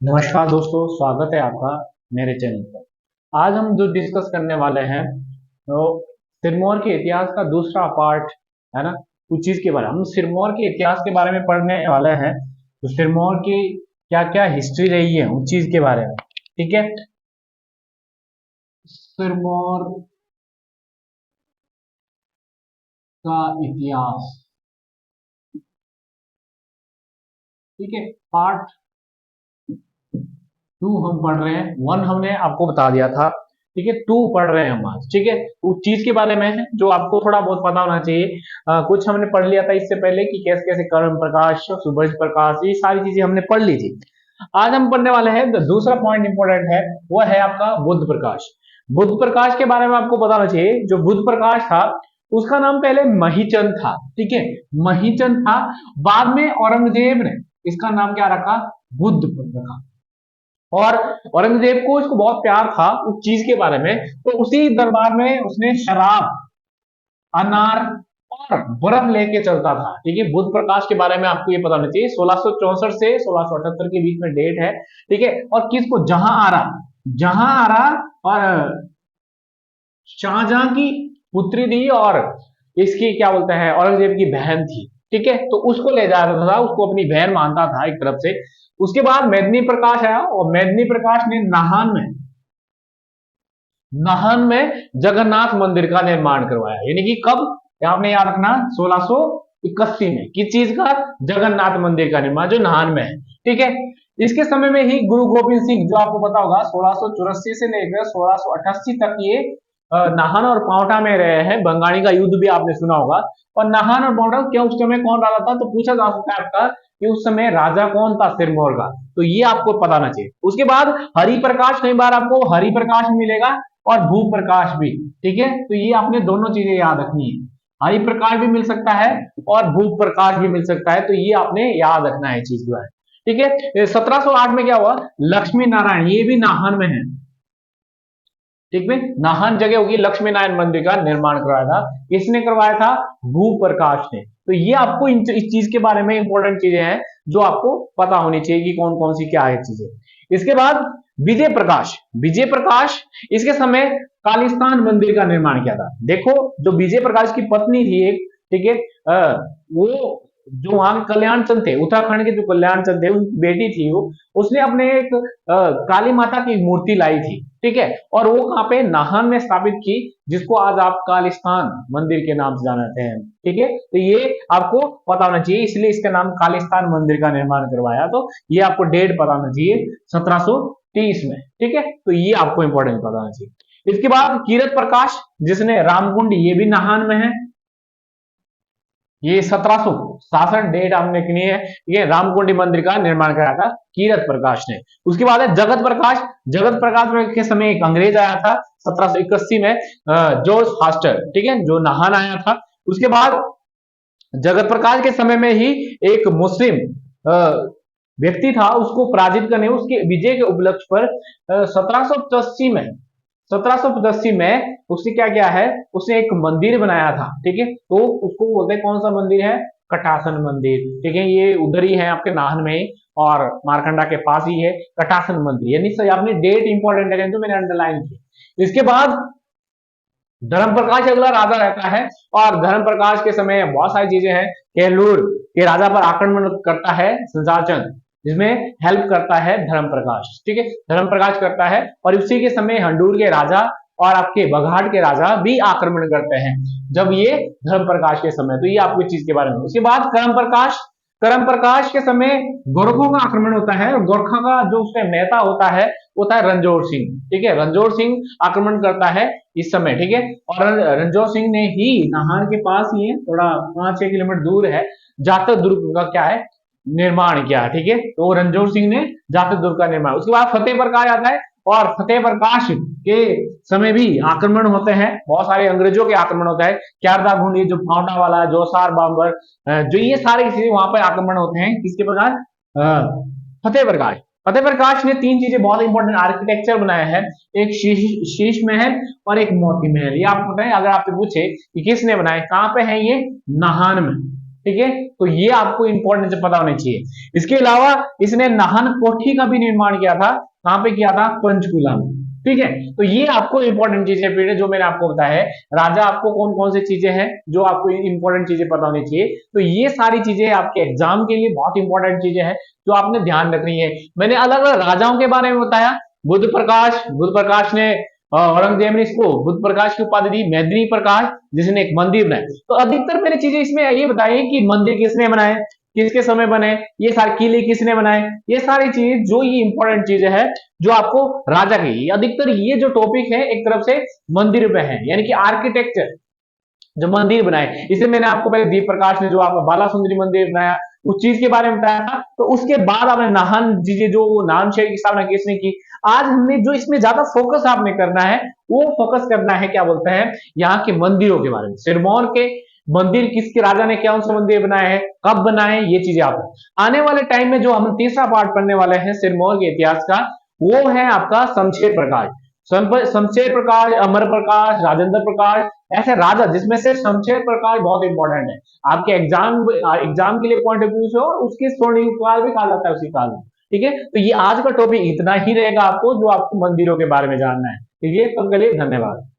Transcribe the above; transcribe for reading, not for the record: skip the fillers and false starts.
नमस्कार दोस्तों, स्वागत है आपका मेरे चैनल पर। आज हम जो डिस्कस करने वाले हैं तो सिरमौर के इतिहास का दूसरा पार्ट है ना। कुछ चीज के बारे में हम सिरमौर के इतिहास के बारे में पढ़ने वाले हैं। तो सिरमौर की क्या क्या हिस्ट्री रही है उस चीज के बारे में, ठीक है। सिरमौर का इतिहास, ठीक है। पार्ट 2 हम पढ़ रहे हैं, 1 हमने आपको बता दिया था, ठीक है। 2 पढ़ रहे हैं हम आज, ठीक है। उस चीज के बारे में है जो आपको थोड़ा बहुत पता होना चाहिए। कुछ हमने पढ़ लिया था इससे पहले कि कैसे कैसे कर्ण प्रकाश, सुभाष प्रकाश, ये सारी चीजें हमने पढ़ ली थी। आज हम पढ़ने वाले हैं, दूसरा पॉइंट इंपॉर्टेंट है, वो है आपका बुद्ध प्रकाश। बुद्ध प्रकाश के बारे में आपको पता होना चाहिए। जो बुद्ध प्रकाश था उसका नाम पहले महीचंद था, ठीक है। महीचंद था, बाद में औरंगजेब ने इसका नाम क्या रखा, बुद्ध रखा। और औरंगजेब को इसको बहुत प्यार था उस चीज के बारे में, तो उसी दरबार में उसने शराब, अनार और बर्फ लेके चलता था, ठीक है। बुद्ध प्रकाश के बारे में आपको ये पता होना चाहिए, 1664 से 1678 के बीच में डेट है, ठीक है। और किसको, जहां आरा और शाहजहां की पुत्री थी, और इसकी क्या बोलते हैं, औरंगजेब की बहन थी, ठीक है। तो उसको ले जाता था, उसको अपनी बहन मानता था एक तरफ से। उसके बाद मेदिनी प्रकाश आया, और मेदिनी प्रकाश ने नाहन में जगन्नाथ मंदिर का निर्माण करवाया। यानी कि कब, आपने याद रखना, 1681 में। किस चीज का, जगन्नाथ मंदिर का निर्माण, जो नाहन में है, ठीक है। इसके समय में ही गुरु गोविंद सिंह, जो आपको पता होगा 1684 से लेकर 1688 तक ये नाहन और पांवटा में रहे हैं। बंगाणी का युद्ध भी आपने सुना होगा। और नाहन और पांवटा क्या उस समय कौन राजा था, तो पूछा जा सकता है आपका कि उस समय राजा कौन था सिरमौर का, तो ये आपको पता होना चाहिए। उसके बाद हरि प्रकाश, कई बार आपको हरि प्रकाश मिलेगा और भू प्रकाश भी, ठीक है। तो ये आपने दोनों चीजें याद रखनी है, हरि प्रकाश भी मिल सकता है और भू प्रकाश भी मिल सकता है, तो ये आपने याद रखना है चीज जो है, ठीक है। 1708 में क्या हुआ, लक्ष्मी नारायण, ये भी नाहन में है, ठीक है। नाहन जगह होगी, लक्ष्मी नारायण मंदिर का निर्माण करवाया था, किसने करवाया था, भू प्रकाश ने। तो ये आपको इस चीज के बारे में इंपॉर्टेंट चीजें हैं जो आपको पता होनी चाहिए कि कौन कौन सी क्या है चीजें। इसके बाद विजय प्रकाश इसके समय कालिस्तान मंदिर का निर्माण किया था। देखो, जो विजय प्रकाश की पत्नी थी एक, ठीक है, वो जो वहां के कल्याण चंद थे, उत्तराखंड के जो कल्याण चंद थे, उनकी बेटी थी वो, उसने अपने एक काली माता की मूर्ति लाई थी, ठीक है। और वो कहाँ पे, नाहन में स्थापित की, जिसको आज आप कालिस्तान मंदिर के नाम से जानते हैं, ठीक है। तो ये आपको पता होना चाहिए, इसलिए इसका नाम कालिस्तान मंदिर का निर्माण करवाया। तो ये आपको डेट पता होना चाहिए, 1730 में, ठीक है। तो ये आपको इंपॉर्टेंट पता होना चाहिए। इसके बाद कीरत प्रकाश, जिसने रामकुंड, ये भी नाहन में है, ये 1766 डेट आपने लिखनी है, ये रामकुंडी मंदिर का निर्माण कराया था कीरत प्रकाश ने। उसके बाद है जगत प्रकाश के समय एक अंग्रेज आया था 1781 में, जॉर्ज फास्टर, ठीक है, जो नाहन आया था। उसके बाद जगत प्रकाश के समय में ही एक मुस्लिम व्यक्ति था, उसको पराजित करने, उसके विजय के उपलक्ष्य पर 1785 में उसने क्या किया है, उसने एक मंदिर बनाया था, ठीक है। तो उसको बोलते हैं, कौन सा मंदिर है, कटासन मंदिर, ठीक है। ये उधर ही है आपके नाहन में, और मारकंडा के पास ही है कटासन मंदिर। यानी आपने डेट इंपॉर्टेंट है जो मैंने अंडरलाइन की। इसके बाद धर्म प्रकाश अगला राजा रहता है, और धर्म प्रकाश के समय बहुत सारी चीजें हैं। केलूर के राजा पर आक्रमण करता है संसार चंद, जिसमें हेल्प करता है धर्म प्रकाश, ठीक है, धर्म प्रकाश करता है। और उसी के समय हंडूर के राजा और आपके बघाट के राजा भी आक्रमण करते हैं, जब ये धर्म प्रकाश के समय। तो ये आपको इस चीज के बारे में। उसके बाद कर्म प्रकाश के समय गोरखों का आक्रमण होता है, और गोरखा का जो उसका नेता होता है वो था रणजोर सिंह, ठीक है। रणजोर सिंह आक्रमण करता है इस समय, ठीक है। और रणजोर सिंह ने ही नाहन के पास ही है, थोड़ा 5-6 किलोमीटर दूर है, जातक दुर्ग का क्या है, निर्माण किया, ठीक है। तो रणजोर सिंह ने जातक दुर्ग का निर्माण। उसके बाद फतेह प्रकाश आता है, और फतेह प्रकाश के समय भी आक्रमण होते हैं, बहुत सारे अंग्रेजों के आक्रमण होता है। क्यारदा घुंडी, जो फावटा वाला, जोसार बाबर, जो ये सारी चीजें वहां पर आक्रमण होते हैं, किसके प्रकार, फतेह प्रकाश ने 3 चीजें बहुत इंपॉर्टेंट आर्किटेक्चर बनाया है, एक शीश महल और एक मोती महल। ये आपको बताएं, अगर आपसे पूछे कि किसने बनाए, कहां पे है ये, नाहन में, ठीक है, तो ये आपको इंपॉर्टेंट पता होनी चाहिए। इसके अलावा इसने नाहन कोठी का भी निर्माण किया था, कहां पे किया था, पंचकूला में। ठीक है, तो ये आपको इंपॉर्टेंट चीजें फिर जो मैंने आपको बताया है, राजा आपको कौन कौन सी चीजें हैं जो आपको इंपॉर्टेंट चीजें पता होनी चाहिए। तो ये सारी चीजें आपके एग्जाम के लिए बहुत इंपॉर्टेंट चीजें हैं जो आपने ध्यान रखनी है। मैंने अलग अलग राजाओं के बारे में बताया। बुद्ध प्रकाश ने औरंगजेब ने इसको बुद्ध प्रकाश की उपाधि दी, मेदिनी प्रकाश जिसने एक मंदिर बनाया। तो अधिकतर मैंने चीजें इसमें ये बताई कि मंदिर किसने बनाए, किसके समय बने, ये सारे किले किसने बनाए, ये सारी चीज जो ये इंपॉर्टेंट चीजें है जो आपको राजा की, अधिकतर ये जो टॉपिक है एक तरफ से मंदिर पे है, यानी कि आर्किटेक्चर जो मंदिर बनाए। इसे मैंने आपको पहले दीप प्रकाश ने जो आपका बाला सुंदरी मंदिर बनाया उस चीज के बारे में बताया था। तो उसके बाद आपने नाहन जी जो नाहन शहर की स्थापना किसने की। आज हमने जो इसमें ज्यादा फोकस आपने करना है वो फोकस करना है क्या बोलते हैं, यहाँ के मंदिरों के बारे में। सिरमौर के मंदिर किसके राजा ने कौन से मंदिर बनाए हैं, कब बनाए, ये चीजें आप आने वाले टाइम में जो हम तीसरा पार्ट पढ़ने वाले हैं सिरमौर के इतिहास का, वो है आपका शमशेर प्रकाश। शमशेर प्रकाश, अमर प्रकाश, राजेंद्र प्रकाश, ऐसे राजा जिसमें से शमशेर प्रकाश बहुत इंपॉर्टेंट है आपके एग्जाम के लिए पॉइंट ऑफ व्यू से, और उसके स्वर्णिम काल भी कहा जाता है उसी काल में। ठीक है, तो ये आज का टॉपिक इतना ही रहेगा आपको जो आपको मंदिरों के बारे में जानना है। ठीक है, तब के लिए धन्यवाद।